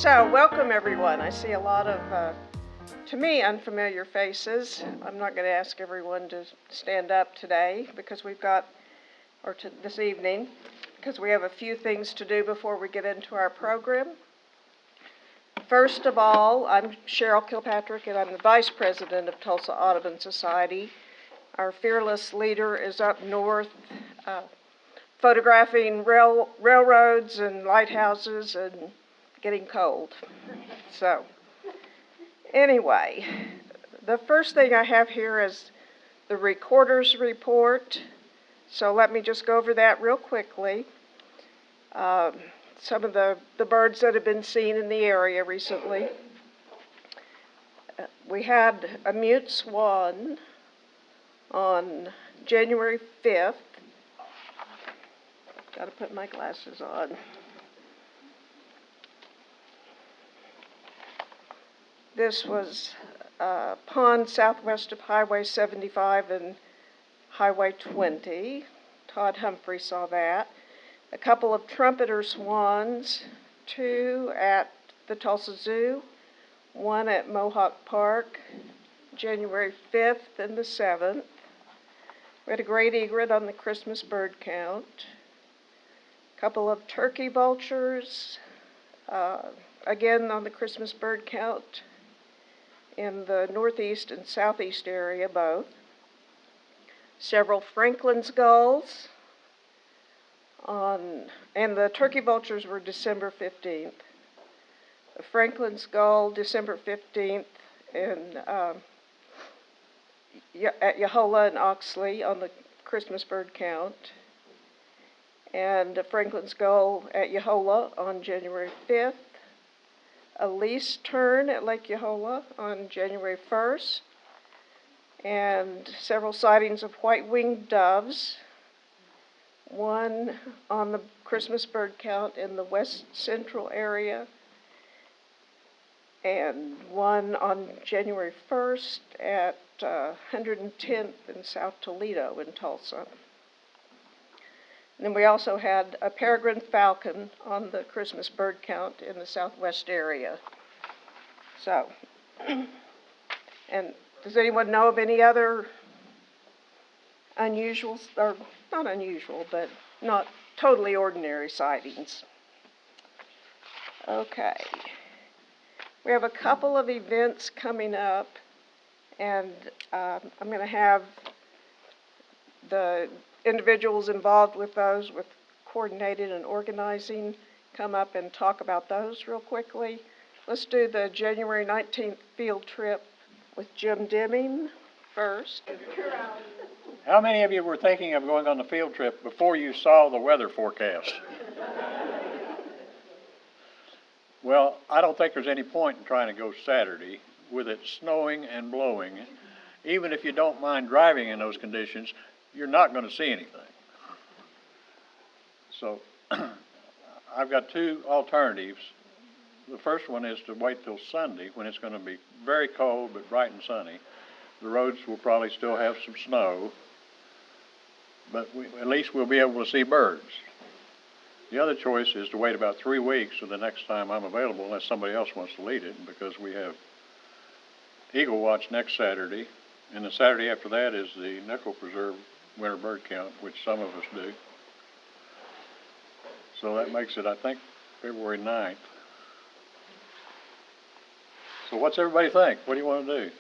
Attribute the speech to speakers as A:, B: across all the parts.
A: So, welcome everyone. I see a lot of, to me, unfamiliar faces. I'm not going to ask everyone to stand up today because this evening, because we have a few things to do before we get into our program. First of all, I'm Cheryl Kilpatrick, and I'm the Vice President of Tulsa Audubon Society. Our fearless leader is up north photographing railroads and lighthouses and getting cold. So, anyway, the first thing I have here is the recorder's report. So let me just go over that real quickly. Some of the birds that have been seen in the area recently. We had a mute swan on January 5th. Got to put my glasses on. This was a pond southwest of Highway 75 and Highway 20. Todd Humphrey saw that. A couple of trumpeter swans, 2 at the Tulsa Zoo, 1 at Mohawk Park, January 5th and the 7th. We had a great egret on the Christmas bird count. A couple of turkey vultures, again on the Christmas bird count in the northeast and southeast area both. Several Franklin's gulls and the turkey vultures were December 15th. The Franklin's gull, December 15th, and at Yahola and Oxley on the Christmas bird count. And the Franklin's gull at Yahola on January 5th. A lease tern at Lake Yahola on January 1st. And several sightings of white-winged doves. 1 on the Christmas bird count in the west central area. And 1 on January 1st at 110th in South Toledo in Tulsa. And then we also had a peregrine falcon on the Christmas bird count in the southwest area. So, and does anyone know of any other unusual, or not unusual, but not totally ordinary sightings? Okay. We have a couple of events coming up, and I'm going to have the individuals involved with those, with coordinating and organizing, come up and talk about those real quickly. Let's do the January 19th field trip with Jim Deming first.
B: How many of you were thinking of going on the field trip before you saw the weather forecast? Well, I don't think there's any point in trying to go Saturday with it snowing and blowing. Even if you don't mind driving in those conditions, you're not going to see anything. So I've got 2 alternatives. The first one is to wait till Sunday when it's going to be very cold but bright and sunny. The roads will probably still have some snow, but at least we'll be able to see birds. The other choice is to wait about 3 weeks to the next time I'm available, unless somebody else wants to lead it, because we have Eagle Watch next Saturday, and the Saturday after that is the Nickel Preserve winter bird count, which some of us do. So that makes it, I think, February 9th. So what's everybody think? What do you want to do?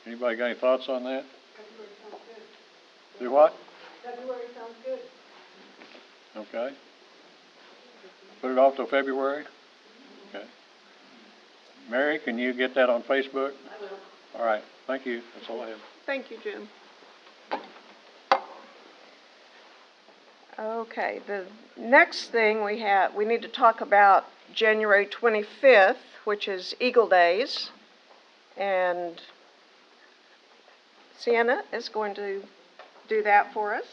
B: Anybody got any thoughts on that?
A: February sounds good.
B: Do what?
A: February sounds good.
B: Okay. Put it off till February? Okay. Mary, can you get that on Facebook?
A: I will.
B: All right. Thank you. That's all I have.
A: Thank you, Jim. Okay, the next thing we need to talk about January 25th, which is Eagle Days, and Sienna is going to do that for us.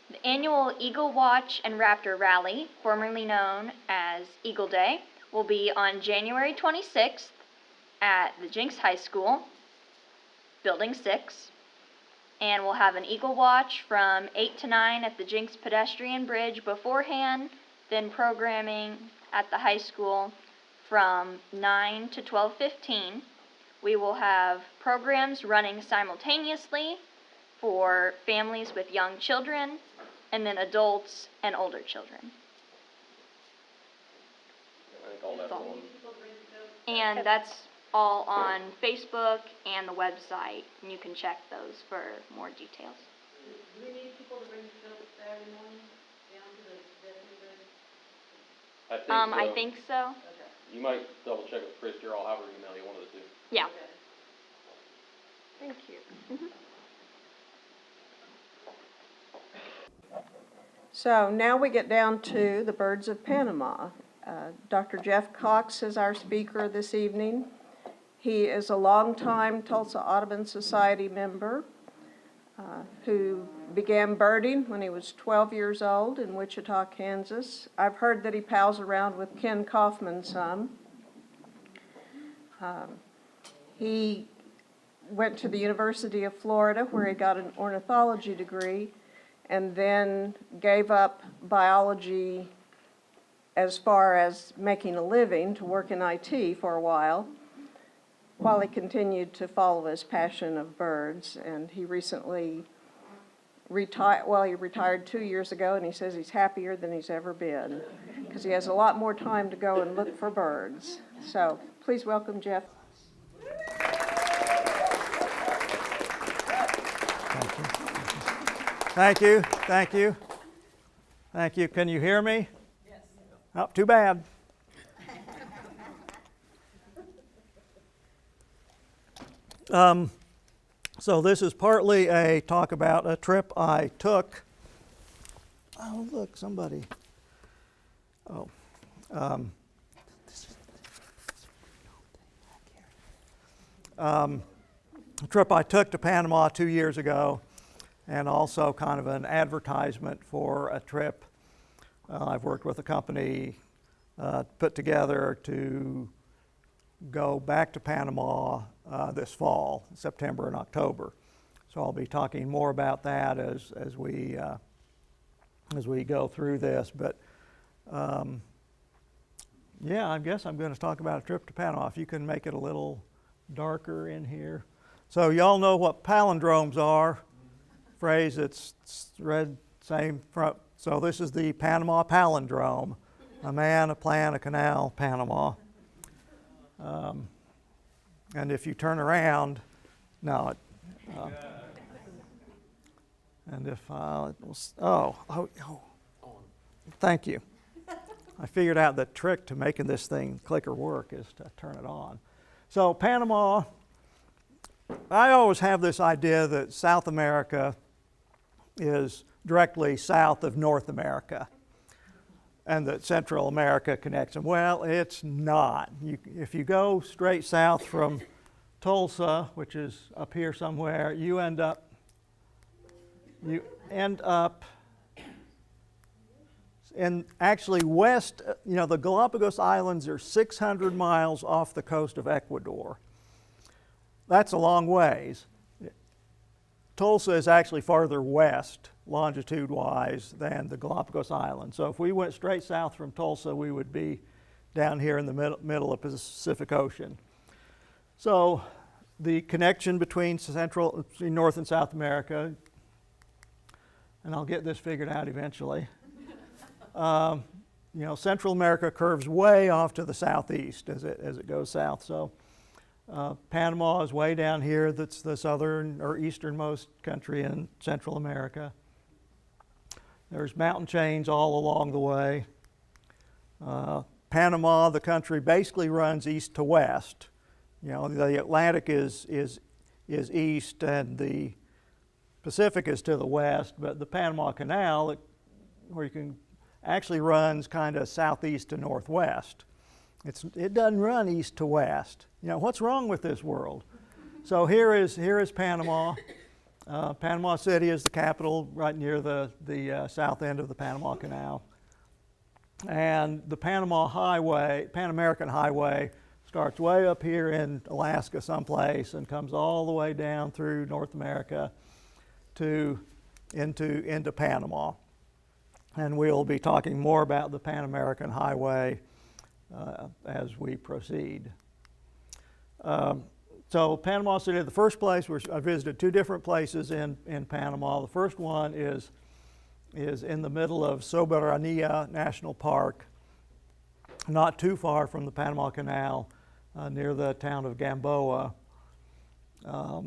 C: The annual Eagle Watch and Raptor Rally, formerly known as Eagle Day, will be on January 26th at the Jenks High School, Building 6. And we'll have an eagle watch from 8 to 9 at the Jinx Pedestrian Bridge beforehand, then programming at the high school from 9 to 12:15. We will have programs running simultaneously for families with young children, and then adults and older children.
D: I think all that's on.
C: And that's all on Facebook and the website, and you can check those for more details.
E: Do we need people to bring field Saturday morning down to the Veterans Day?
D: I
C: I think so.
E: Okay.
D: You might double check with Chris or I'll have her email you, one of the two.
C: Yeah.
E: Okay.
C: Thank you.
A: So now we get down to the birds of Panama. Dr. Jeff Cox is our speaker this evening. He is a longtime Tulsa Audubon Society member who began birding when he was 12 years old in Wichita, Kansas. I've heard that he pals around with Ken Kaufman some. He went to the University of Florida where he got an ornithology degree and then gave up biology as far as making a living to work in IT for a while he continued to follow his passion of birds. And he recently retired, he retired 2 years ago, and he says he's happier than he's ever been because he has a lot more time to go and look for birds. So please welcome Jeff.
F: Thank you, thank you, thank you. Can you hear me?
E: Yes.
F: Oh, too bad. So this is partly a talk about a trip I took. Oh, look, somebody. Oh. A trip I took to Panama 2 years ago, and also kind of an advertisement for a trip I've worked with a company put together to go back to Panama this fall, September and October. So I'll be talking more about that as we go through this. But yeah, I guess I'm going to talk about a trip to Panama. If you can make it a little darker in here. So y'all know what palindromes are. Phrase that's read same front. So this is the Panama palindrome. A man, a plan, a canal, Panama. And if you turn around, no. And if it was, thank you. I figured out the trick to making this thing clicker work is to turn it on. So Panama, I always have this idea that South America is directly south of North America and that Central America connects them. Well, it's not. If you go straight south from Tulsa, which is up here somewhere, you end up in actually west, the Galapagos Islands are 600 miles off the coast of Ecuador. That's a long ways. Tulsa is actually farther west, longitude-wise, than the Galapagos Islands. So if we went straight south from Tulsa, we would be down here in the middle of the Pacific Ocean. So the connection between North and South America, and I'll get this figured out eventually. Central America curves way off to the southeast as it goes south. So Panama is way down here. That's the southern or easternmost country in Central America. There's mountain chains all along the way. Panama, the country, basically runs east to west. The Atlantic is east and the Pacific is to the west, but the Panama Canal, where you can actually runs kind of southeast to northwest. It doesn't run east to west. What's wrong with this world? So here is Panama. Panama City is the capital, right near the south end of the Panama Canal. And the Pan American Highway, starts way up here in Alaska someplace and comes all the way down through North America into Panama. And we'll be talking more about the Pan American Highway as we proceed. So Panama City, the first place, I visited two different places in Panama. The first one is in the middle of Soberanía National Park, not too far from the Panama Canal, near the town of Gamboa. A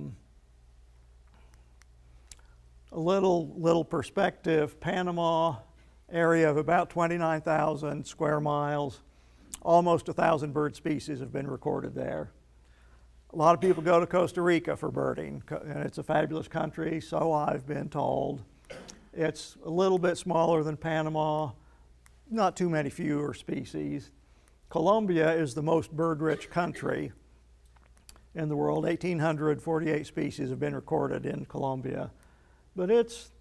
F: little perspective, Panama area of about 29,000 square miles, almost 1,000 bird species have been recorded there. A lot of people go to Costa Rica for birding, and it's a fabulous country, so I've been told. It's a little bit smaller than Panama, not too many fewer species. Colombia is the most bird-rich country in the world. 1,848 species have been recorded in Colombia, but it's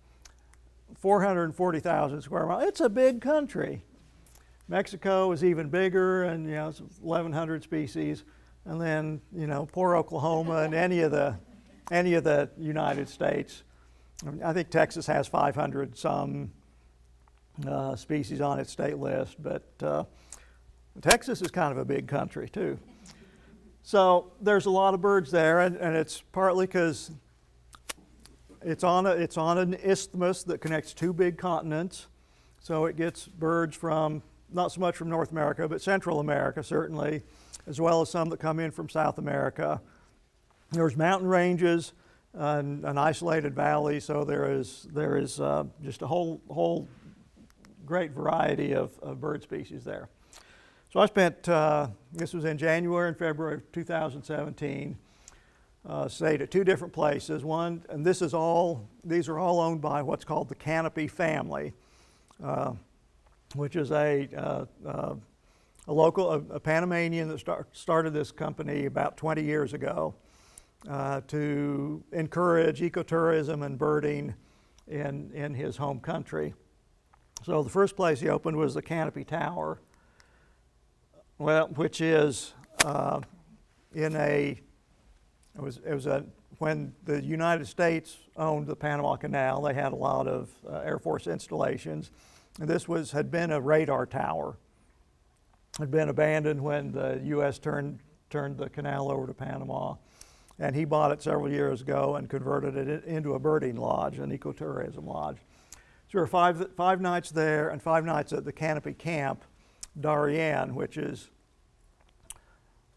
F: 440,000 square miles. It's a big country. Mexico is even bigger, and it's 1,100 species. And then poor Oklahoma and any of the United States. I think Texas has 500 some species on its state list, but Texas is kind of a big country too. So there's a lot of birds there, and it's partly because it's on an isthmus that connects two big continents, so it gets birds from, not so much from North America, but Central America certainly, as well as some that come in from South America. There's mountain ranges and an isolated valley, so there is just a whole great variety of bird species there. So I spent, this was in January and February of 2017, stayed at two different places. One, and these are all owned by what's called the Canopy family, which is a Panamanian that started this company about 20 years ago to encourage ecotourism and birding in his home country. So the first place he opened was the Canopy Tower, which is when the United States owned the Panama Canal, they had a lot of Air Force installations, and this had been a radar tower. Had been abandoned when the U.S. turned the canal over to Panama, and he bought it several years ago and converted it into a birding lodge, an ecotourism lodge. So there were five nights there and 5 nights at the Canopy Camp, Darien, which is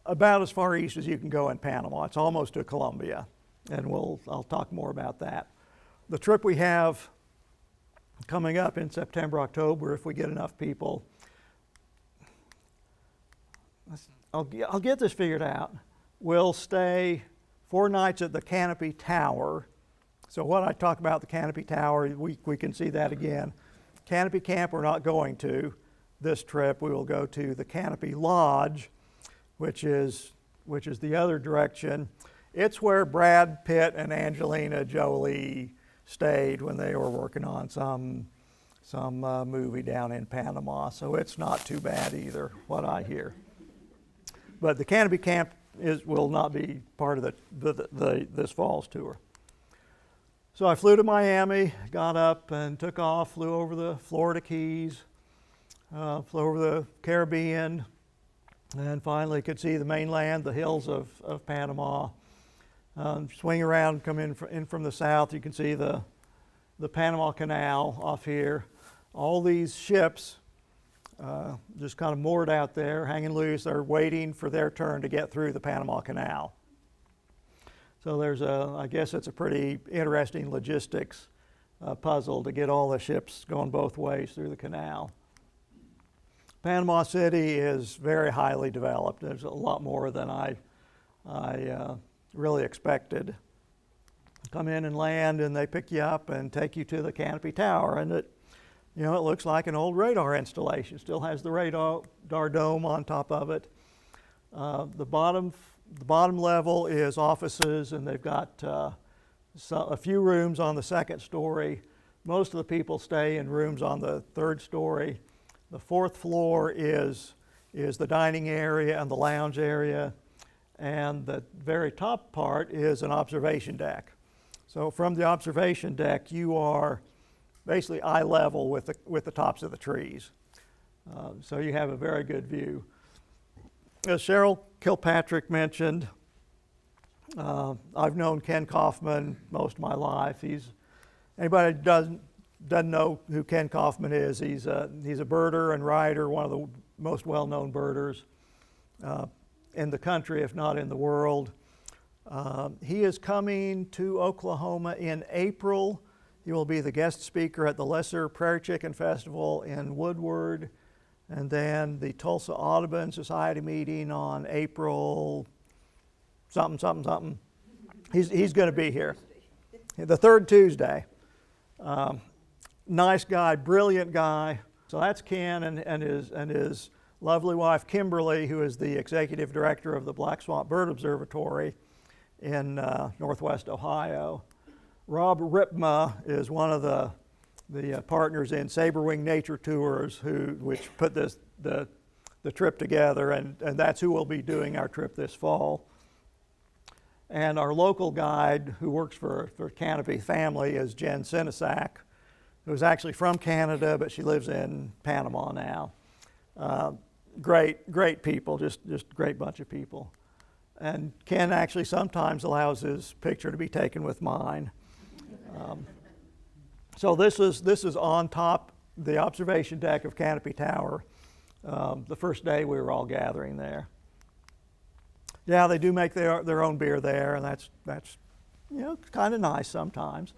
F: about as far east as you can go in Panama. It's almost to Colombia, and I'll talk more about that. The trip we have coming up in September, October, if we get enough people, I'll get this figured out. We'll stay 4 nights at the Canopy Tower. So what I talk about the Canopy Tower, we can see that again. Canopy Camp we're not going to this trip. We will go to the Canopy Lodge, which is the other direction. It's where Brad Pitt and Angelina Jolie stayed when they were working on some movie down in Panama. So it's not too bad either, what I hear. But the Canopy Camp will not be part of this fall's tour. So I flew to Miami, got up and took off, flew over the Florida Keys, flew over the Caribbean, and finally could see the mainland, the hills of Panama. Swing around, come in from the south, you can see the Panama Canal off here. All these ships just kind of moored out there, hanging loose. They're waiting for their turn to get through the Panama Canal. So I guess it's a pretty interesting logistics puzzle to get all the ships going both ways through the canal. Panama City is very highly developed. There's a lot more than I really expected. Come in and land, and they pick you up and take you to the Canopy Tower, and it looks like an old radar installation. Still has the radar dome on top of it. The bottom level is offices, and they've got a few rooms on the second story. Most of the people stay in rooms on the third story. The fourth floor is the dining area and the lounge area, and the very top part is an observation deck. So from the observation deck, you are basically eye level with the tops of the trees. So you have a very good view. As Cheryl Kilpatrick mentioned, I've known Ken Kaufman most of my life. Anybody who doesn't know who Ken Kaufman is, he's a birder and writer, one of the most well-known birders in the country, if not in the world. He is coming to Oklahoma in April. He will be the guest speaker at the Lesser Prairie Chicken Festival in Woodward, and then the Tulsa Audubon Society meeting on April something. He's going to be here. The third Tuesday. Nice guy, brilliant guy. So that's Ken and his lovely wife Kimberly, who is the executive director of the Black Swamp Bird Observatory in Northwest Ohio. Rob Ripma is one of the partners in Saberwing Nature Tours, which put the trip together, and that's who will be doing our trip this fall. And our local guide who works for Canopy family is Jen Sinisak, who's actually from Canada, but she lives in Panama now. Great people, just great bunch of people. And Ken actually sometimes allows his picture to be taken with mine. So this is on top the observation deck of Canopy Tower. The first day we were all gathering there. Yeah, they do make their own beer there, and that's kind of nice sometimes.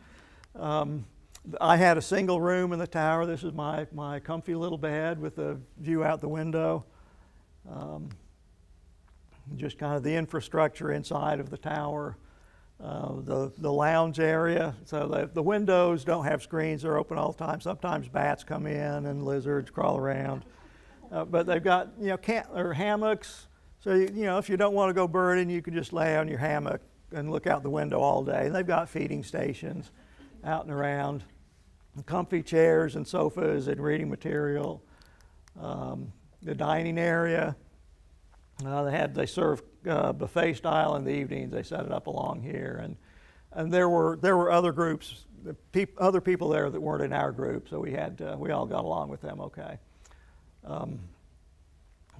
F: I had a single room in the tower. This is my comfy little bed with a view out the window. Just kind of the infrastructure inside of the tower. The lounge area, so the windows don't have screens, they're open all the time. Sometimes bats come in and lizards crawl around. But they've got hammocks, so if you don't want to go birding, you can just lay on your hammock and look out the window all day. And they've got feeding stations out and around, comfy chairs and sofas and reading material. The dining area, they serve buffet style in the evenings. They set it up along here, and there were other groups, other people there that weren't in our group, so we all got along with them okay.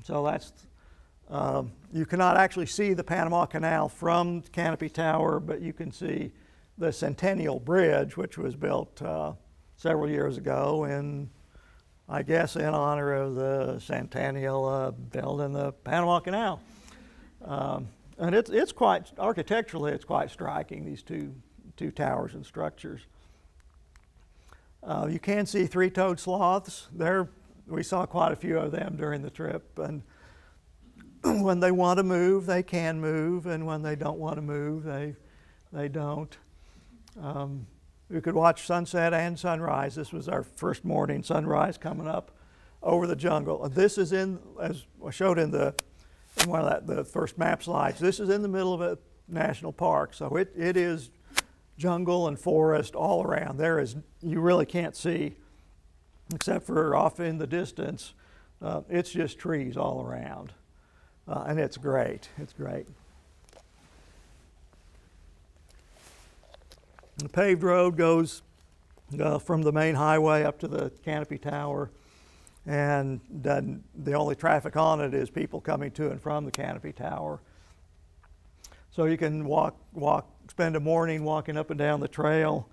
F: So that's you cannot actually see the Panama Canal from Canopy Tower, but you can see the Centennial Bridge, which was built several years ago, I guess in honor of the centennial building the Panama Canal. And it's quite, architecturally, it's quite striking, these two towers and structures. You can see three-toed sloths. We saw quite a few of them during the trip, and when they want to move, they can move, and when they don't want to move, they don't. We could watch sunset and sunrise. This was our first morning sunrise coming up over the jungle. This is as I showed in one of the first map slides, this is in the middle of a national park, so it is jungle and forest all around. You really can't see, except for off in the distance. It's just trees all around, and it's great. It's great. The paved road goes from the main highway up to the Canopy Tower, and then the only traffic on it is people coming to and from the Canopy Tower. So you can spend a morning walking up and down the trail.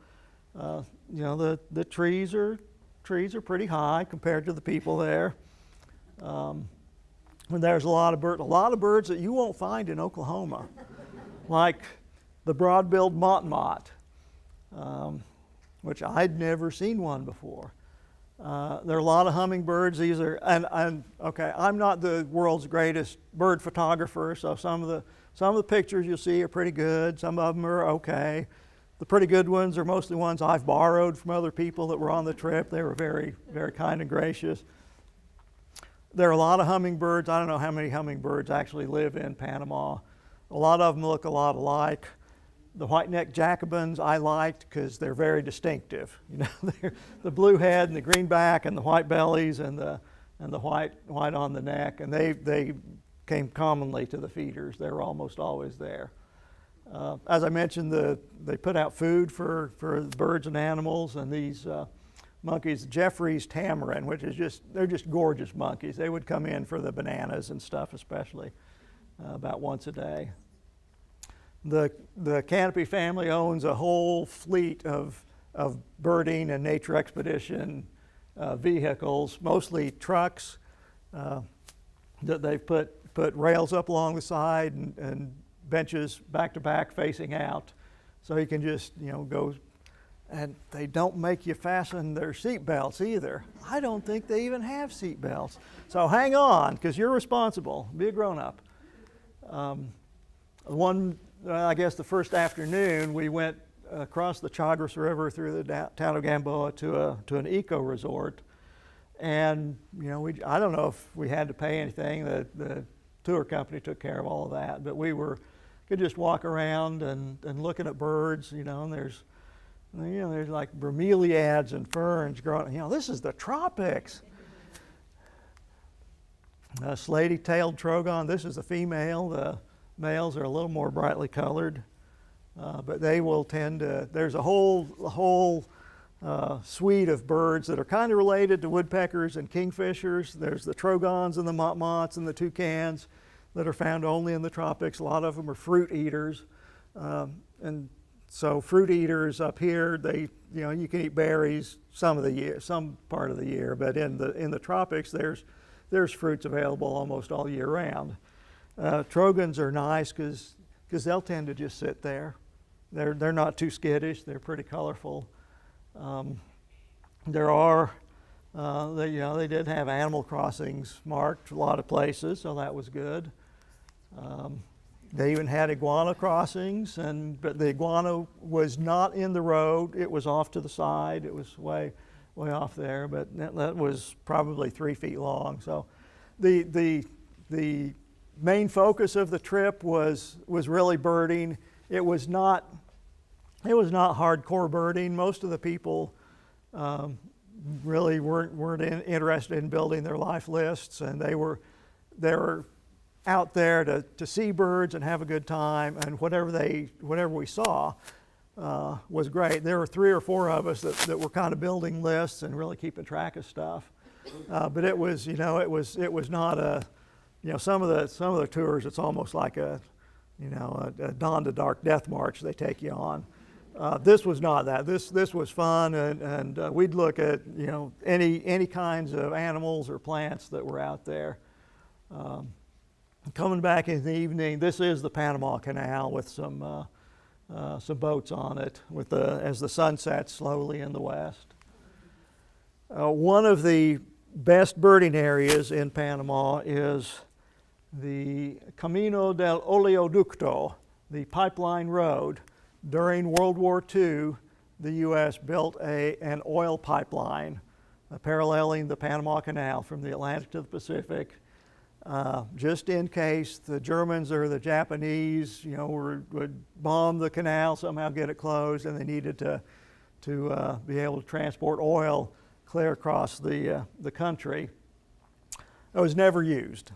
F: The trees are pretty high compared to the people there. And there's a lot of birds that you won't find in Oklahoma, like the broad-billed motmot. Which I'd never seen one before. There are a lot of hummingbirds. These are, I'm not the world's greatest bird photographer, so some of the pictures you'll see are pretty good. Some of them are okay. The pretty good ones are mostly ones I've borrowed from other people that were on the trip. They were very, very kind and gracious. There are a lot of hummingbirds. I don't know how many hummingbirds actually live in Panama. A lot of them look a lot alike. The white-necked Jacobins I liked because they're very distinctive. They're the blue head and the green back and the white bellies and the white on the neck, and they came commonly to the feeders. They were almost always there. As I mentioned, they put out food for birds and animals, and these monkeys, Jeffrey's tamarin, which is they're just gorgeous monkeys. They would come in for the bananas and stuff, especially about once a day. The Canopy family owns a whole fleet of birding and nature expedition vehicles, mostly trucks that they've put rails up along the side and benches back to back facing out, so you can just go. And they don't make you fasten their seat belts either. I don't think they even have seat belts. So hang on, because you're responsible. Be a grown-up. I guess the first afternoon, we went across the Chagres River through the town of Gamboa to an eco resort. And I don't know if we had to pay anything. The tour company took care of all of that, but we could just walk around and looking at birds, and there's like bromeliads and ferns growing. This is the tropics. Slaty-tailed trogon. This is the female. The males are a little more brightly colored, but they will tend to. There's a whole suite of birds that are kind of related to woodpeckers and kingfishers. There's the trogons and the motmots and the toucans that are found only in the tropics. A lot of them are fruit eaters, and so fruit eaters up here, you can eat berries some part of the year, but in the tropics there's fruits available almost all year round. Trogons are nice because they'll tend to just sit there. They're not too skittish. They're pretty colorful. There are they did have animal crossings marked a lot of places, so that was good. They even had iguana crossings, but the iguana was not in the road. It was off to the side. It was way off there, but that was probably 3 feet long. So the main focus of the trip was really birding. It was not hardcore birding. Most of the people really weren't interested in building their life lists, and they were out there to see birds and have a good time, and whatever we saw was great. There were 3 or 4 of us that were kind of building lists and really keeping track of stuff. But it was not a, some of the tours, it's almost like a dawn to dark death march they take you on. This was not that. This was fun, and we'd look at any kinds of animals or plants that were out there. Coming back in the evening, this is the Panama Canal with some boats on it as the sun sets slowly in the west. One of the best birding areas in Panama is the Camino del Oleoducto, the pipeline road. During World War II, the U.S. built an oil pipeline paralleling the Panama Canal from the Atlantic to the Pacific, just in case the Germans or the Japanese, would bomb the canal, somehow get it closed, and they needed to be able to transport oil clear across the country. It was never used,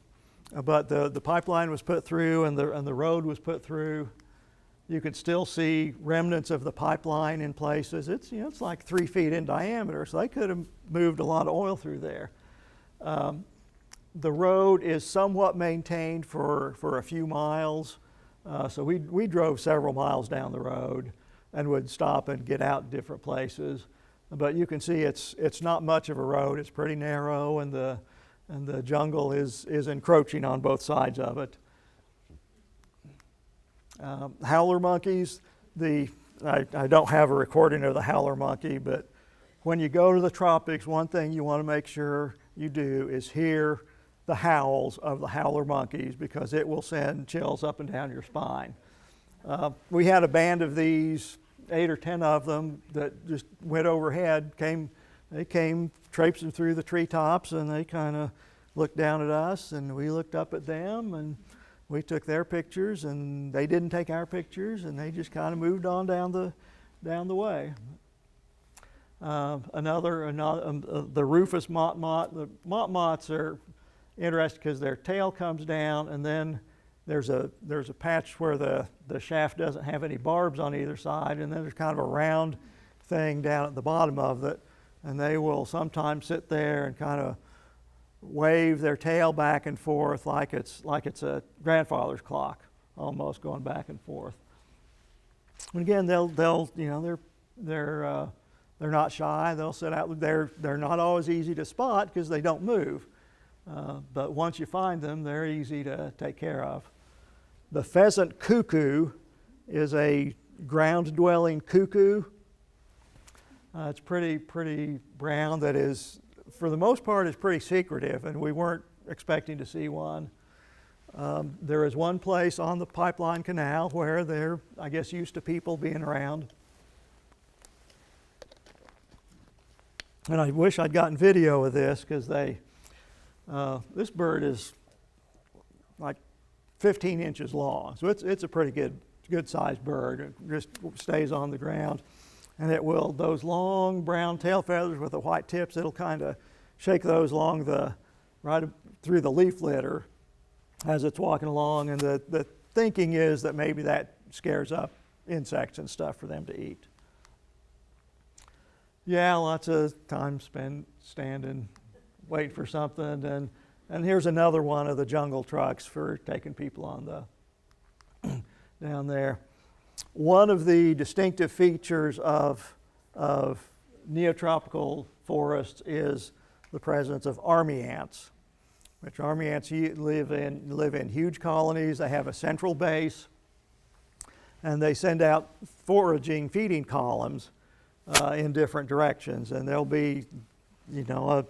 F: but the pipeline was put through, and the road was put through. You could still see remnants of the pipeline in places. It's like 3 feet in diameter, so they could have moved a lot of oil through there. The road is somewhat maintained for a few miles, so we drove several miles down the road and would stop and get out in different places. But you can see it's not much of a road. It's pretty narrow, and the jungle is encroaching on both sides of it. Howler monkeys, I don't have a recording of the howler monkey, but when you go to the tropics, one thing you want to make sure you do is hear the howls of the howler monkeys, because it will send chills up and down your spine. We had a band of these, 8 or 10 of them, that just went overhead. They came traipsing through the treetops, and they kind of looked down at us, and we looked up at them, and we took their pictures, and they didn't take our pictures, and they just kind of moved on down the way. The rufous motmot. The motmots are interesting because their tail comes down, and then there's a patch where the shaft doesn't have any barbs on either side, and then there's kind of a round thing down at the bottom of it, and they will sometimes sit there and kind of wave their tail back and forth like it's a grandfather's clock, almost going back and forth. And again, they'll you know, they're not shy. They'll sit out. They're not always easy to spot because they don't move. But once you find them, they're easy to take care of. The pheasant cuckoo is a ground-dwelling cuckoo. It's pretty brown. That is, for the most part, is pretty secretive, and we weren't expecting to see one. There is one place on the pipeline canal where they're, I guess, used to people being around. And I wish I'd gotten video of this because this bird is like 15 inches long. So it's a pretty good sized bird. It just stays on the ground. And it will, those long brown tail feathers with the white tips, it'll kind of shake those along right through the leaf litter as it's walking along. And the thinking is that maybe that scares up insects and stuff for them to eat. Yeah, lots of time spent standing, waiting for something. And here's another one of the jungle trucks for taking people on the down there. One of the distinctive features of neotropical forests is the presence of army ants, which army ants live in huge colonies. They have a central base, and they send out foraging, feeding columns in different directions, and they'll be, you know,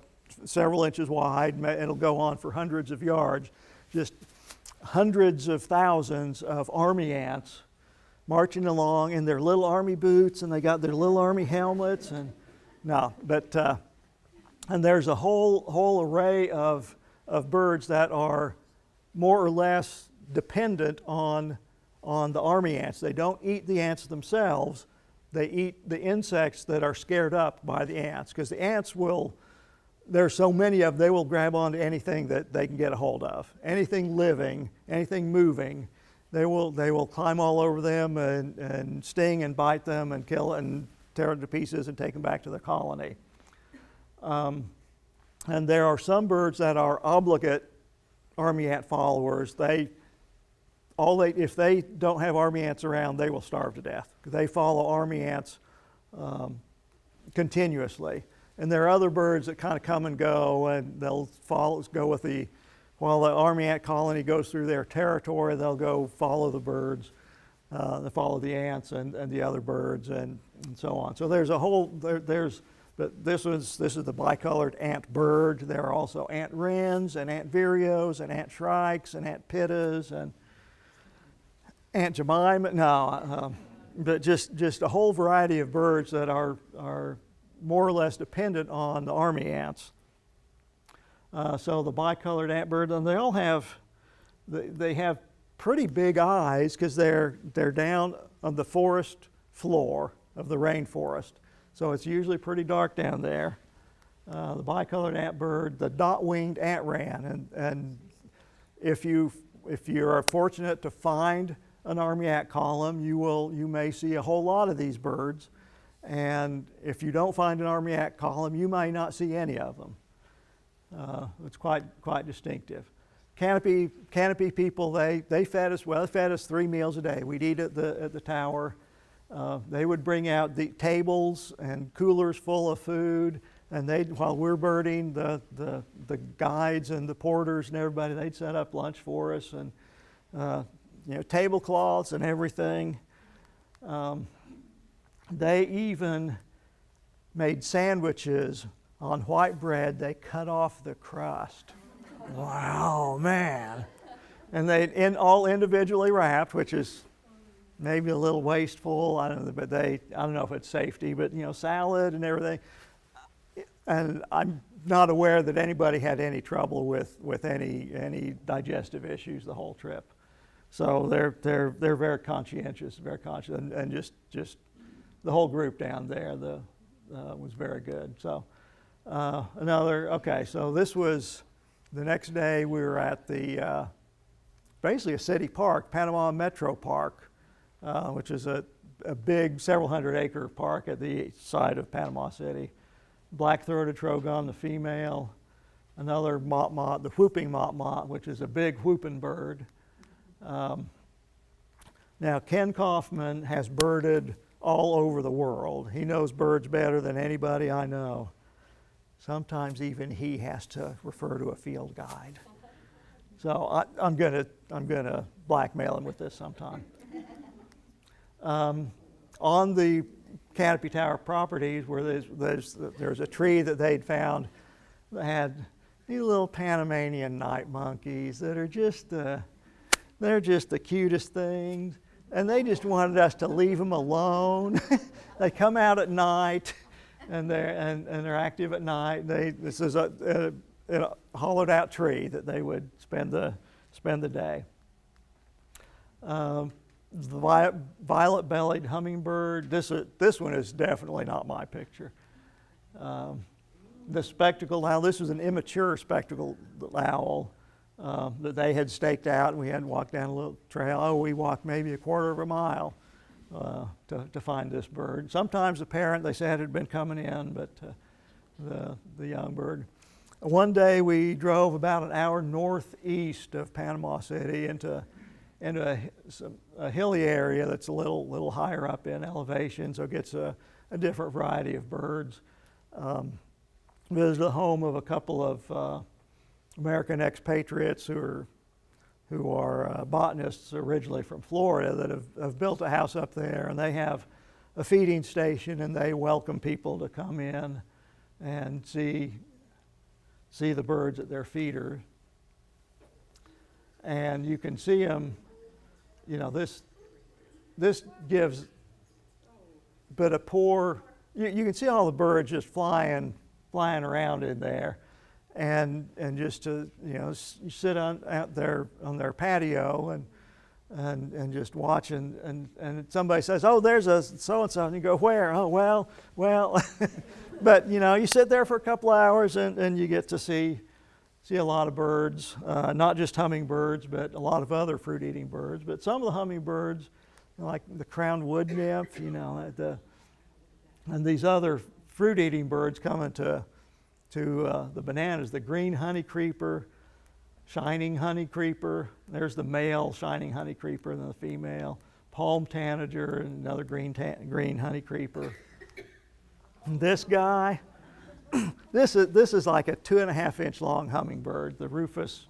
F: several inches wide. It'll go on for hundreds of yards. Just hundreds of thousands of army ants marching along in their little army boots, and they got their little army helmets, and and there's a whole array of birds that are more or less dependent on the army ants. They don't eat the ants themselves. They eat the insects that are scared up by the ants, because the ants will, there's so many of them, they will grab onto anything that they can get a hold of. Anything living, anything moving, they will climb all over them and sting and bite them and kill and tear them to pieces and take them back to their colony. And there are some birds that are obligate army ant followers. If they don't have army ants around, they will starve to death. They follow army ants continuously. And there are other birds that kind of come and go, and they'll go with while the army ant colony goes through their territory, they'll go follow the birds, they follow the ants and the other birds and so on. So there's a whole, but this is the bicolored ant bird. There are also ant wrens and ant vireos and ant shrikes and ant pittas and Aunt Jemima, but just a whole variety of birds that are more or less dependent on the army ants. So the bicolored ant bird, and they have pretty big eyes because they're down on the forest floor of the rainforest. So it's usually pretty dark down there. The bicolored ant bird, the dot-winged ant ran, and if you are fortunate to find an army ant column, you may see a whole lot of these birds. And if you don't find an army ant column, you may not see any of them. It's quite distinctive. Canopy people, they fed us well. They fed us 3 meals a day. We'd eat at the tower. They would bring out the tables and coolers full of food, and while we're birding, the guides and the porters and everybody, they'd set up lunch for us, and tablecloths and everything. They even made sandwiches on white bread. They cut off the crust. Wow, man. And they all individually wrapped, which is maybe a little wasteful. I don't know, but I don't know if it's safety, but salad and everything. And I'm not aware that anybody had any trouble with any digestive issues the whole trip. So they're very conscientious, and just the whole group down there was very good. So so this was the next day. We were at the basically a city park, Panama Metro Park, which is a big several hundred acre park at the side of Panama City. Black-throated trogon, the female, another mott-mott, the whooping mott-mott, which is a big whooping bird. Now, Ken Kaufman has birded all over the world. He knows birds better than anybody I know. Sometimes even he has to refer to a field guide. So I'm gonna blackmail him with this sometime. On the Canopy Tower properties, where there's a tree that they'd found that had these little Panamanian night monkeys that are they're just the cutest things, and they just wanted us to leave them alone. They come out at night, and they're active at night. This is a hollowed out tree that they would spend the day. The violet-bellied hummingbird. This one is definitely not my picture. The spectacled owl. This was an immature spectacled owl that they had staked out, and we had to walk down a little trail. Oh, we walked maybe a quarter of a mile to find this bird. Sometimes the parent, they said, had been coming in, but the young bird. One day we drove about an hour northeast of Panama City into a hilly area that's a little higher up in elevation, so it gets a different variety of birds. Visited the home of a couple of American expatriates who are botanists originally from Florida that have built a house up there, and they have a feeding station, and they welcome people to come in and see the birds at their feeder. And you can see them, this gives but a poor, you can see all the birds just flying around in there, and just to, you sit out there on their patio and just watch, and somebody says, oh, there's a so-and-so, and you go, where? Oh, well, but you sit there for a couple hours and you get to see a lot of birds, not just hummingbirds, but a lot of other fruit-eating birds. But some of the hummingbirds, like the crowned wood nymph, and these other fruit-eating birds coming to the bananas, the green honey creeper, shining honey creeper. There's the male shining honey creeper and the female. Palm tanager and another green honey creeper. And this guy, this is like a 2.5-inch long hummingbird, the Rufous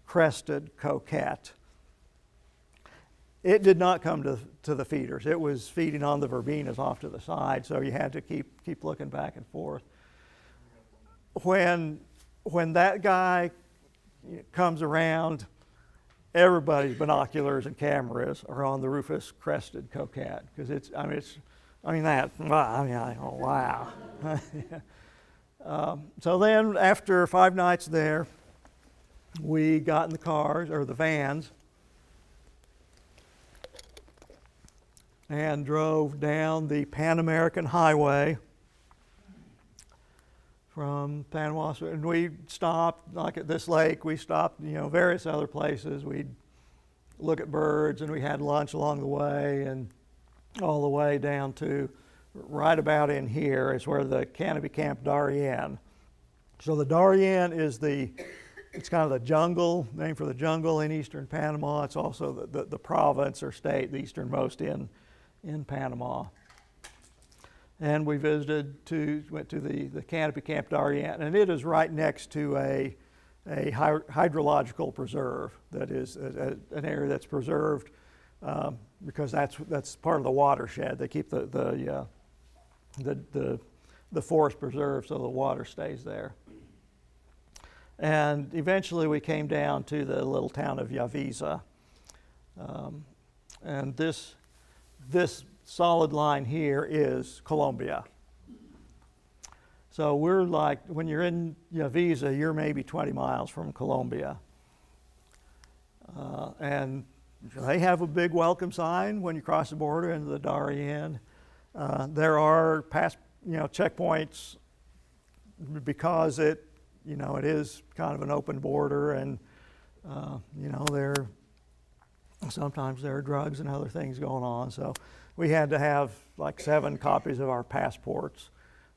F: crested coquette. It did not come to the feeders. It was feeding on the verbenas off to the side, so you had to keep looking back and forth. When that guy comes around, everybody's binoculars and cameras are on the Rufous crested coquette, because wow. So then, after 5 nights there, we got in the cars, or the vans, and drove down the Pan American Highway from Panama. And we stopped, like at this lake, we stopped, various other places. We'd look at birds, and we had lunch along the way, and all the way down to right about in here is where the Canopy Camp Darien. So the Darien is it's kind of the jungle, named for the jungle in eastern Panama. It's also the province or state, the easternmost in Panama. And we went to the Canopy Camp Darien, and it is right next to a hydrological preserve. That is an area that's preserved because that's part of the watershed. They keep the forest preserved so the water stays there. And eventually we came down to the little town of Yavisa. And this solid line here is Colombia. So we're like, when you're in Yavisa, you're maybe 20 miles from Colombia. And they have a big welcome sign when you cross the border into the Darien. There are checkpoints because it is kind of an open border, and sometimes there are drugs and other things going on. So we had to have like 7 copies of our passports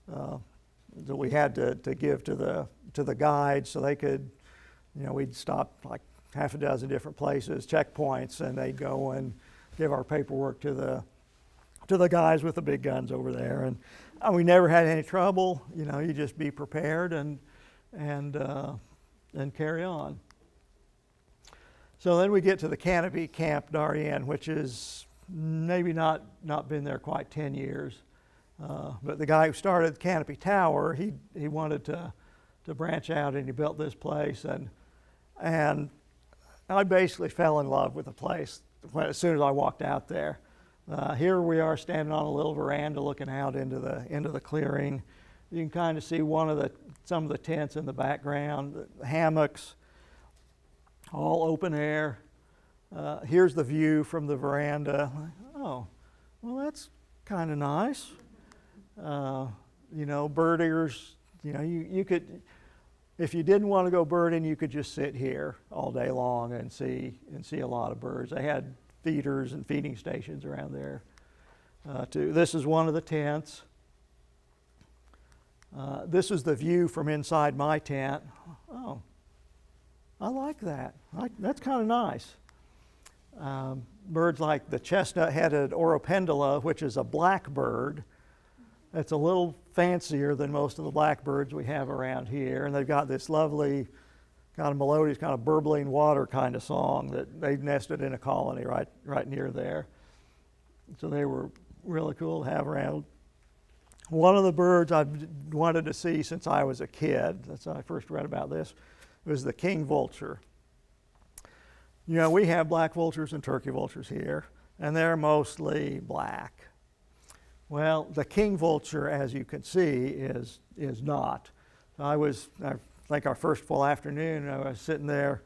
F: that we had to give to the guides so they could, we'd stop like half a dozen different places, checkpoints, and they'd go and give our paperwork to the guys with the big guns over there. And we never had any trouble. You just be prepared and carry on. So then we get to the Canopy Camp Darien, which is maybe not been there quite 10 years. But the guy who started the Canopy Tower, he wanted to branch out, and he built this place. And I basically fell in love with the place as soon as I walked out there. Here we are standing on a little veranda looking out into the clearing. You can kind of see some of the tents in the background, the hammocks, all open air. Here's the view from the veranda. Oh, well, that's kind of nice. Birders, you could, if you didn't want to go birding, you could just sit here all day long and see a lot of birds. They had feeders and feeding stations around there too. This is one of the tents. This is the view from inside my tent. Oh, I like that. That's kind of nice. Birds like the chestnut-headed Oropendula, which is a blackbird. It's a little fancier than most of the blackbirds we have around here, and they've got this lovely kind of melodious, kind of burbling water kind of song that they nested in a colony right near there. So they were really cool to have around. One of the birds I've wanted to see since I was a kid, that's when I first read about this, was the king vulture. We have black vultures and turkey vultures here, and they're mostly black. Well, the king vulture, as you can see, is not. I think our first full afternoon, I was sitting there,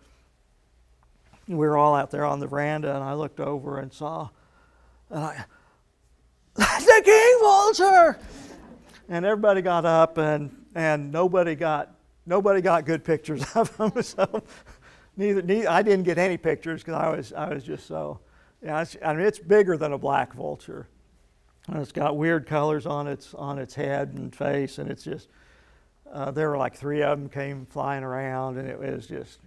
F: we were all out there on the veranda, and I looked over and saw, that's the king vulture! And everybody got up, and nobody got good pictures of them. So neither I didn't get any pictures because I was just so, it's bigger than a black vulture. And it's got weird colors on its head and face, and it's just, there were like 3 of them came flying around, and it was just,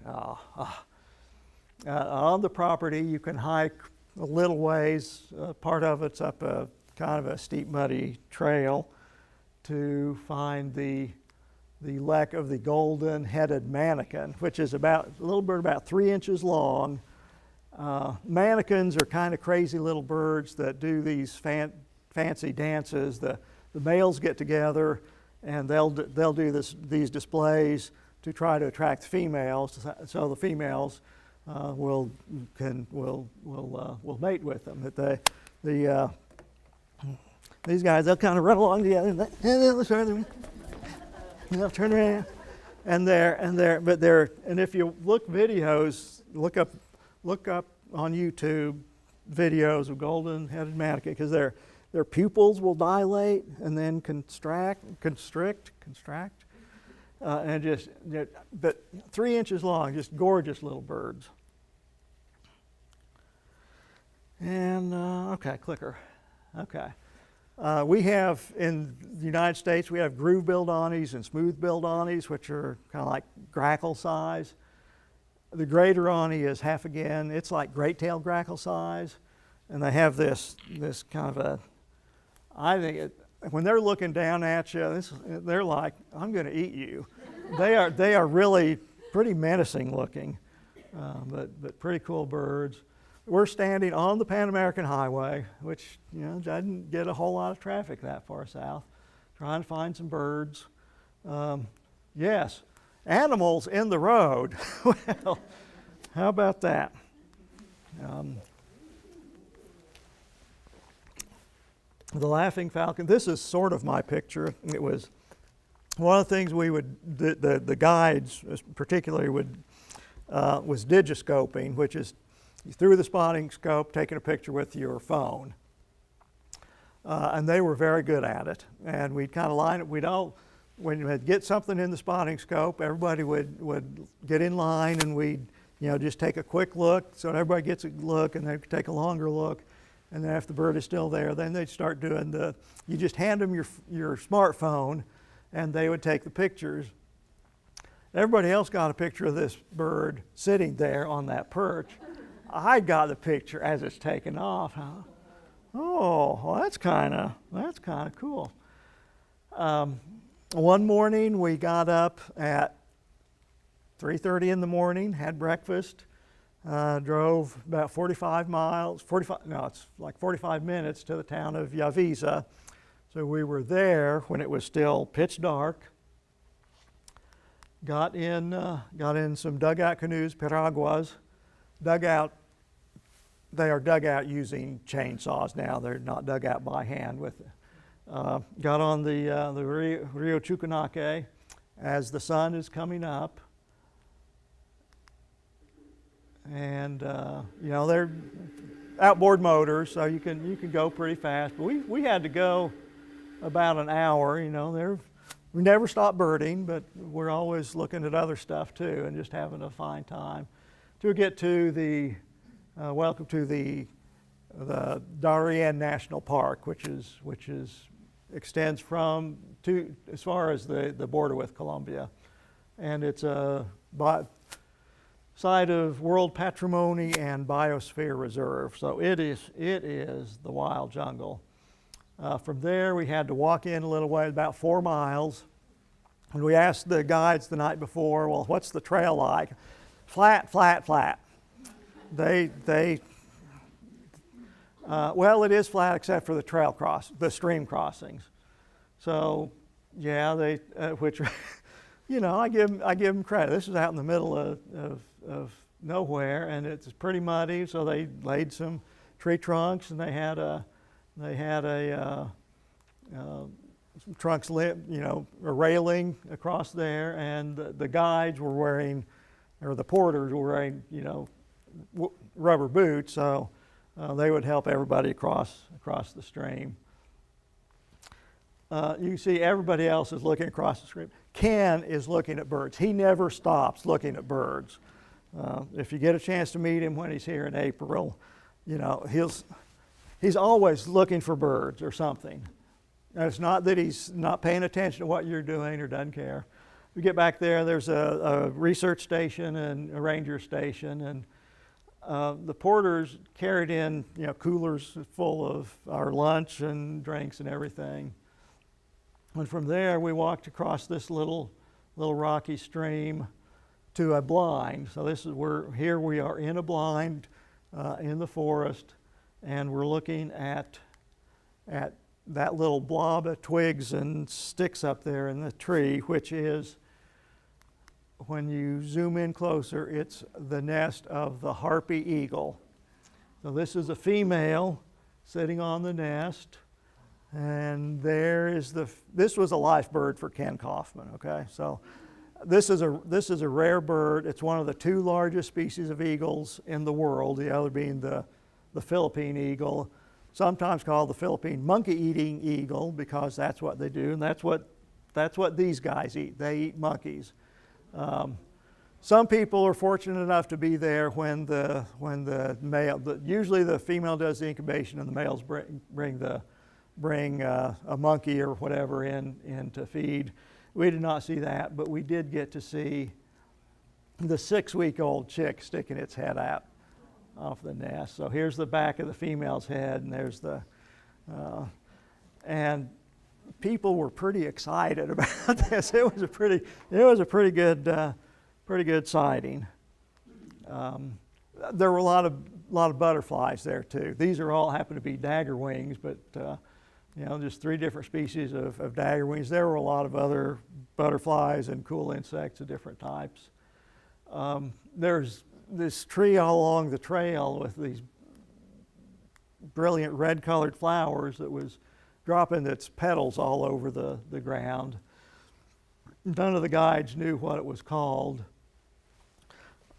F: on the property you can hike a little ways. Part of it's up a kind of a steep, muddy trail to find the lek of the golden-headed manakin, which is a little bird about 3 inches long. Manakins are kind of crazy little birds that do these fancy dances. The males get together and they'll do these displays to try to attract females. So the females will mate with them. These guys, they'll kind of run along together and they'll turn around and if you look look up on YouTube videos of golden-headed manakin, because their pupils will dilate and then constrict, but 3 inches long, just gorgeous little birds. And okay, clicker. Okay. We have, in the United States, we have groove-billed anis and smooth-billed anis, which are kind of like grackle size. The greater ani is half again. It's like great-tailed grackle size. And they have this kind of I think when they're looking down at you, they're like, I'm going to eat you. They are really pretty menacing looking, but pretty cool birds. We're standing on the Pan American Highway, which doesn't get a whole lot of traffic that far south, trying to find some birds. Yes, animals in the road. Well, how about that? The laughing falcon, this is sort of my picture. It was one of the things the guides particularly was digiscoping, which is through the spotting scope, taking a picture with your phone. And they were very good at it. And we'd kind of line it, when we'd get something in the spotting scope, everybody would get in line and we'd just take a quick look so everybody gets a look, and they take a longer look. And then if the bird is still there, then they'd start doing you just hand them your smartphone, and they would take the pictures. Everybody else got a picture of this bird sitting there on that perch. I got the picture as it's taking off. Huh? Oh, well, that's kind of cool. One morning we got up at 3:30 in the morning, had breakfast, drove about 45 minutes to the town of Yavisa. So we were there when it was still pitch dark. Got in some dugout canoes, piraguas. They are dug out using chainsaws now. They're not dug out by hand with it. Got on the Rio Chucunaque as the sun is coming up. And they're outboard motors, so you can go pretty fast. But we had to go about an hour. We never stop birding, but we're always looking at other stuff too, and just having a fine time. To get to the welcome to the Darien National Park, which extends as far as the border with Colombia, and it's a site of World Patrimony and Biosphere Reserve. So it is the wild jungle. From there, we had to walk in a little way, about 4 miles, and we asked the guides the night before, well, what's the trail like? Flat, flat, flat. Well, it is flat except for the stream crossings. So, yeah, which, I give them credit. This is out in the middle of nowhere, and it's pretty muddy. So they laid some tree trunks, and they had some trunks lit, a railing across there, and the guides were wearing, or the porters were wearing, rubber boots, so they would help everybody across the stream. You can see everybody else is looking across the stream. Ken is looking at birds. He never stops looking at birds. If you get a chance to meet him when he's here in April, he's always looking for birds or something. And it's not that he's not paying attention to what you're doing or doesn't care. We get back there, there's a research station and a ranger station, and the porters carried in coolers full of our lunch and drinks and everything. And from there we walked across this little rocky stream to a blind. So here we are in a blind in the forest, and we're looking at that little blob of twigs and sticks up there in the tree, which is, when you zoom in closer, it's the nest of the harpy eagle. So this is a female sitting on the nest, and this was a life bird for Ken Kaufman, okay? So this is a rare bird. It's one of the 2 largest species of eagles in the world, the other being the Philippine eagle, sometimes called the Philippine monkey-eating eagle, because that's what they do, and that's what these guys eat. They eat monkeys. Some people are fortunate enough to be there when the male, usually the female does the incubation and the males bring a monkey or whatever in to feed. We did not see that, but we did get to see the 6-week-old chick sticking its head out off the nest. So here's the back of the female's head, and there's and people were pretty excited about this. It was a pretty good sighting. There were a lot of butterflies there too. These happen to be dagger wings, but just 3 different species of dagger wings. There were a lot of other butterflies and cool insects of different types. There's this tree all along the trail with these brilliant red-colored flowers that was dropping its petals all over the ground. None of the guides knew what it was called.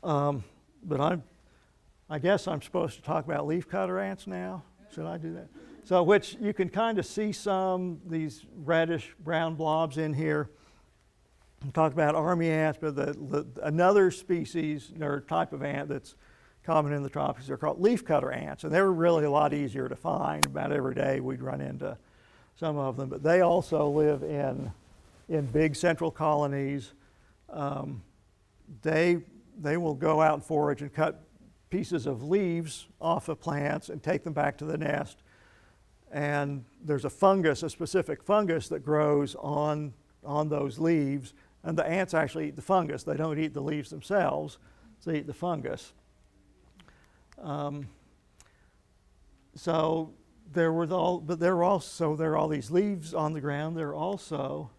F: But I guess I'm supposed to talk about leafcutter ants now. Should I do that? So, which you can kind of see these reddish brown blobs in here. we talked about army ants, but another species or type of ant that's common in the tropics, they're called leafcutter ants, and they were really a lot easier to find. About every day we'd run into some of them, but they also live in big central colonies. They will go out and forage and cut pieces of leaves off of plants and take them back to the nest. And there's a fungus, a specific fungus that grows on those leaves, and the ants actually eat the fungus. They don't eat the leaves themselves, they eat the fungus. So there were there are all these leaves on the ground. There are also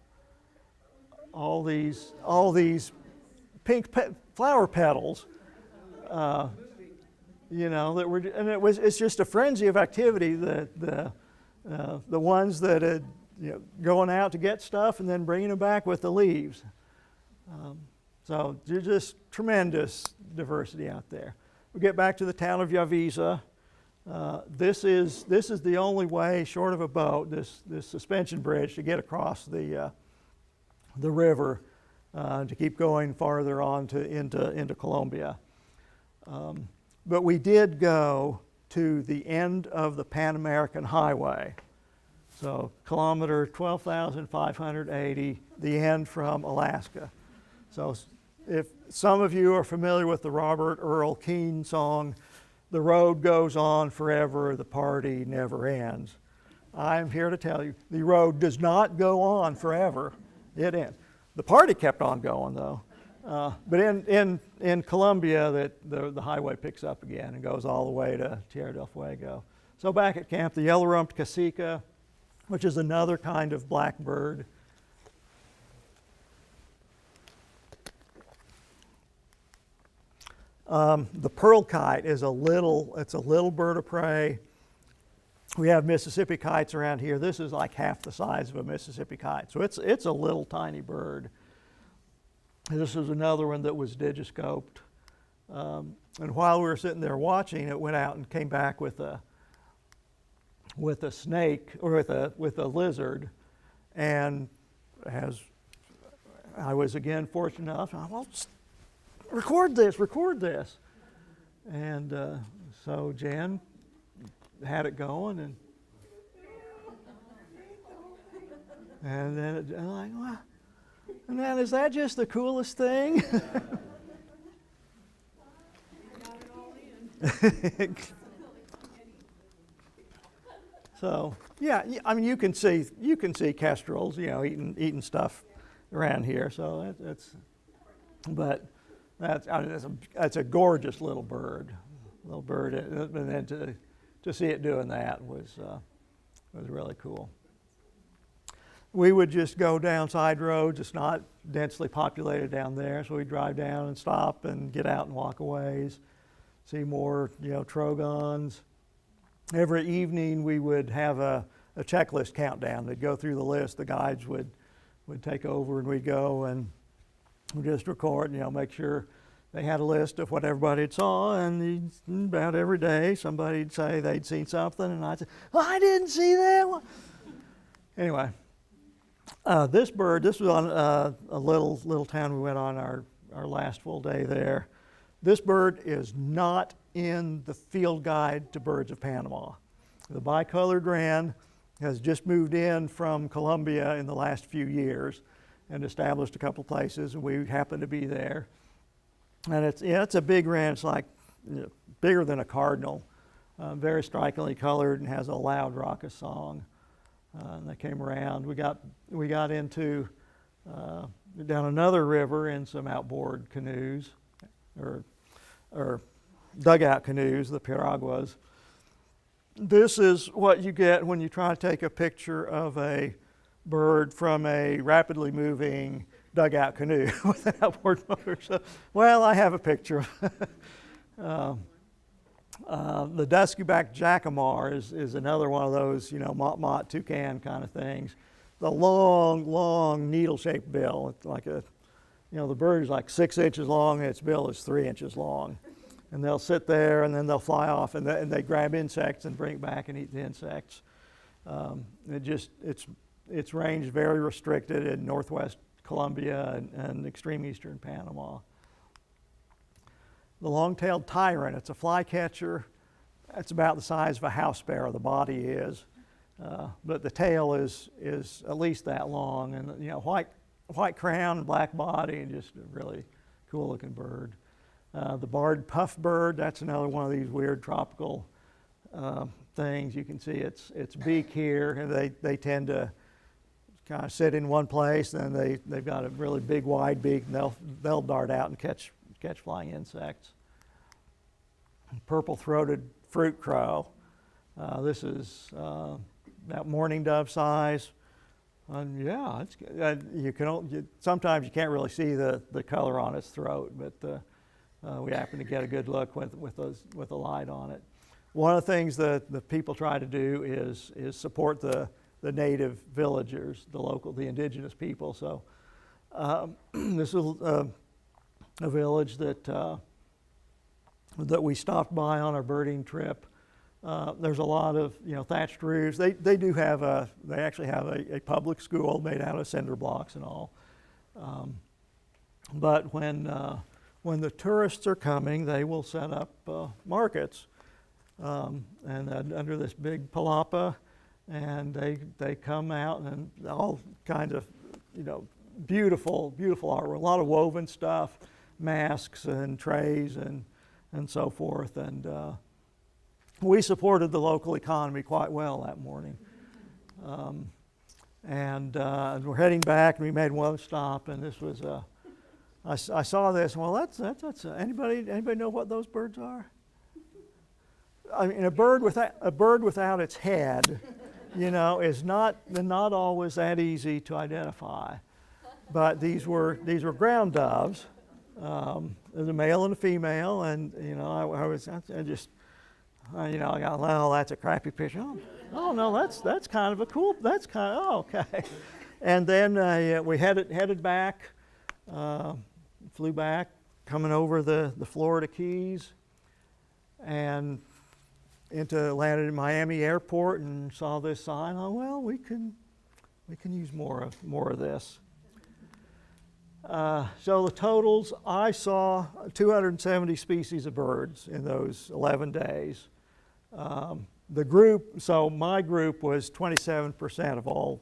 F: all these pink flower petals, you know, that were, and it's just a frenzy of activity. The ones that had, you know, going out to get stuff and then bringing them back with the leaves. So there's just tremendous diversity out there. We get back to the town of Yavisa. This is the only way, short of a boat, this suspension bridge, to get across the river to keep going farther on into Colombia. But we did go to the end of the Pan American Highway. So kilometer 12,580, the end from Alaska. So if some of you are familiar with the Robert Earl Keen song, "The road goes on forever, the party never ends," I'm here to tell you, the road does not go on forever. It ends. The party kept on going though. But in Colombia, the highway picks up again and goes all the way to Tierra del Fuego. So back at camp, the yellow-rumped casica, which is another kind of blackbird. The pearl kite is a little bird of prey. We have Mississippi kites around here. This is like half the size of a Mississippi kite. So it's a little tiny bird. This is another one that was digiscoped. And while we were sitting there watching, it went out and came back with a snake, or with a lizard. And as I was again fortunate enough, well, record this. And so Jan had it going, and then I'm like, well, man, is that just the coolest thing? So yeah, I mean, you can see kestrels, you know, eating stuff around here. So that's a gorgeous little bird, and then to see it doing that was really cool. We would just go down side roads. It's not densely populated down there, so we drive down and stop and get out and walk a ways, see more, you know, trogons. Every evening we would have a checklist countdown. They'd go through the list. The guides would take over, and we'd go and we'd just record, you know, make sure they had a list of what everybody had saw, and about every day somebody'd say they'd seen something, and I'd say, "Well, I didn't see that one." Anyway, this bird, this was on a little town we went on our last full day there. This bird is not in the field guide to birds of Panama. The bicolored wren has just moved in from Colombia in the last few years and established a couple places, and we happened to be there. And it's a big wren. It's like, you know, bigger than a cardinal, very strikingly colored, and has a loud raucous song. And they came around. We got into down another river in some outboard canoes, or dugout canoes, the piraguas. This is what you get when you try to take a picture of a bird from a rapidly moving dugout canoe with an outboard motor. So, well, I have a picture. The dusky-backed jacamar is another one of those, you know, mott toucan kind of things. The long needle-shaped bill. It's like the bird is like 6 inches long, and its bill is 3 inches long. And they'll sit there, and then they'll fly off, and they grab insects and bring it back and eat the insects. Its range is very restricted in northwest Colombia and extreme eastern Panama. The long-tailed tyrant, it's a flycatcher. It's about the size of a house sparrow, the body is. But the tail is at least that long, and white crown, black body, and just a really cool looking bird. The barred puff bird, that's another one of these weird tropical things. You can see its beak here, and they tend to kind of sit in one place, and they've got a really big wide beak, and they'll dart out and catch flying insects. Purple-throated fruit crow. This is that mourning dove size. Yeah, it's sometimes you can't really see the color on its throat, but we happen to get a good look with a light on it. One of the things that the people try to do is support the native villagers, the indigenous people. So this is a village that we stopped by on our birding trip. There's a lot of thatched roofs. They actually have a public school made out of cinder blocks and all. But when the tourists are coming, they will set up markets, and under this big palapa, and they come out and all kinds of beautiful art, a lot of woven stuff, masks and trays and so forth, and we supported the local economy quite well that morning. And we're heading back, and we made one stop, and this was I saw this. Well, that's anybody know what those birds are? I mean, a bird without its head, is not always that easy to identify. But these were ground doves. There's a male and a female, and I got, well, that's a crappy picture. Oh no, that's kind of a cool. Okay. And then we headed back, flew back, coming over the Florida Keys, and landed in Miami Airport, and saw this sign. Oh well, we can use more of this. So the totals, I saw 270 species of birds in those 11 days. My group was 27% of all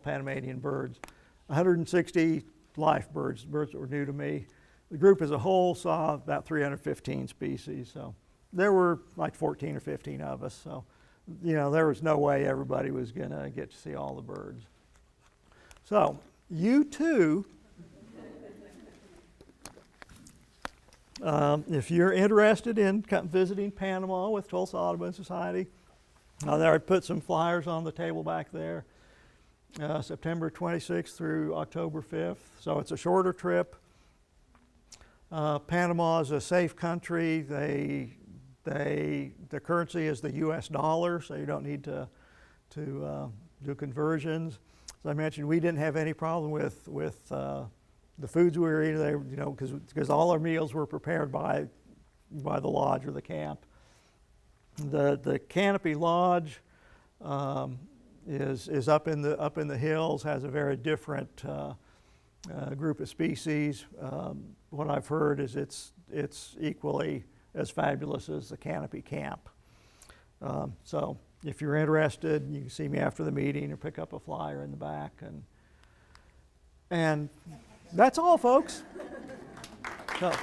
F: Panamanian birds, 160 life birds that were new to me. The group as a whole saw about 315 species, so there were like 14 or 15 of us, so there was no way everybody was going to get to see all the birds. So you too, if you're interested in visiting Panama with Tulsa Audubon Society, I put some flyers on the table back there, September 26th through October 5th. So it's a shorter trip. Panama is a safe country. The currency is the U.S. dollar, so you don't need to do conversions. As I mentioned, we didn't have any problem with the foods we were eating, because all our meals were prepared by the lodge or the camp. The Canopy Lodge is up in the hills, has a very different group of species. What I've heard is it's equally as fabulous as the Canopy Camp. So if you're interested, you can see me after the meeting or pick up a flyer in the back, and that's all, folks. So.